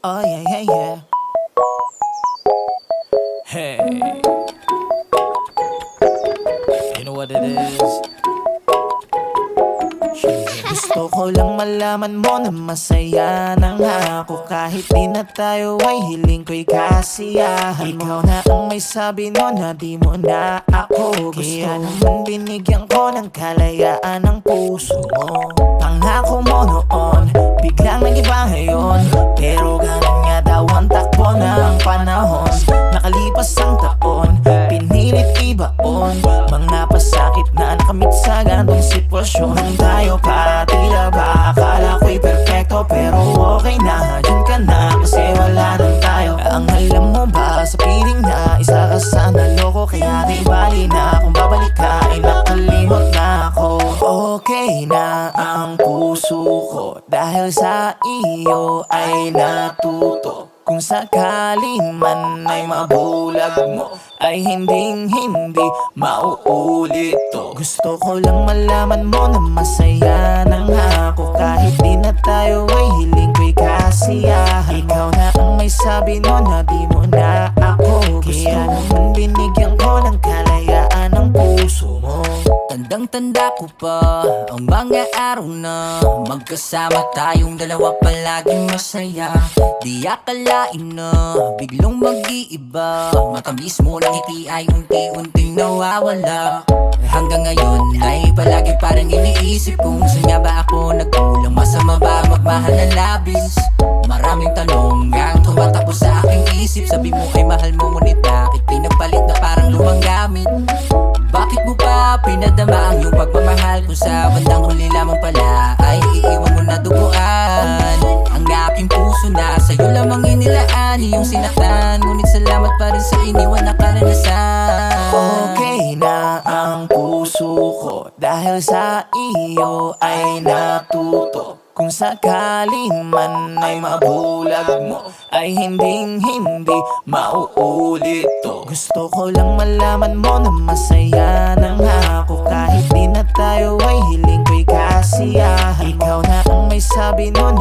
Oh yeah, yeah, yeah. Hey, you know what it is? Gusto ko lang malaman mo na masaya na nga ako. Kahit di na tayo ay hiling ko'y kasiyahan mo. Ikaw na ang may sabi no na di mo na ako gusto. Kaya naman binigyan ko ng kalayaan ang puso mo. Pangako mo noon, biglang nag-iba ngayon. Pero ganun nga daw ang takbo ng panahon. Nakalipas ang taon, pinilit ibaon mga pasakit na nakamit sa gantong sitwasyon. Tayo pa, tila ba akala ko'y perfecto, pero okay na, dyan ka na kasi wala nang tayo. Ang alam mo ba sa piling na isa ka sa naloko, kaya di bali na kung babalik ka ay nakalimot na ako. Okay na ang puso ko dahil sa iyo ay natuto. Kung sakali man ay mabulag mo, ay hindi mauulit to. Gusto ko lang malaman mo na masaya na nga ako. Kahit di na tayo ay hiling ko'y kasiyahan mo. Ikaw na ang may sabi no na di mo na ako gusto. Kaya naman binigyan ko ng kalayaan ang puso mo. Tandang-tanda ko pa ang mga araw na magkasama tayong dalawa palaging masaya. Di akalain na biglang mag-iiba. Matamis mo ng ngiti ay unti-unting nawawala. Hanggang ngayon ay palagi parang iniisip kung saan nga ba ako nagkulang. Masama ba magmahal ng labis? Maraming tanong ang tumatakbo sa aking isip. Sabi mo ay mahal mo ngunit bakit pinagpalit na parang lumang gamit? Bakit mo pa pinadama ang iyong pagmamahal kung sa bandang huli lamang pala ay iiwan mo na duguan? Ang aking puso na sa'yo lamang inilaan, iyong sinaktan, ngunit salamat pa rin sa iniwan na karanasan. Okay na ang puso ko dahil sa iyo ay natuto. Kung sakali man ay mabulag mo, ay hindi mauulit to. Gusto ko lang malaman mo na masaya na nga ako. Kahit di na tayo ay hiling ko'y kasiyahan mo. Ikaw na ang may sabi no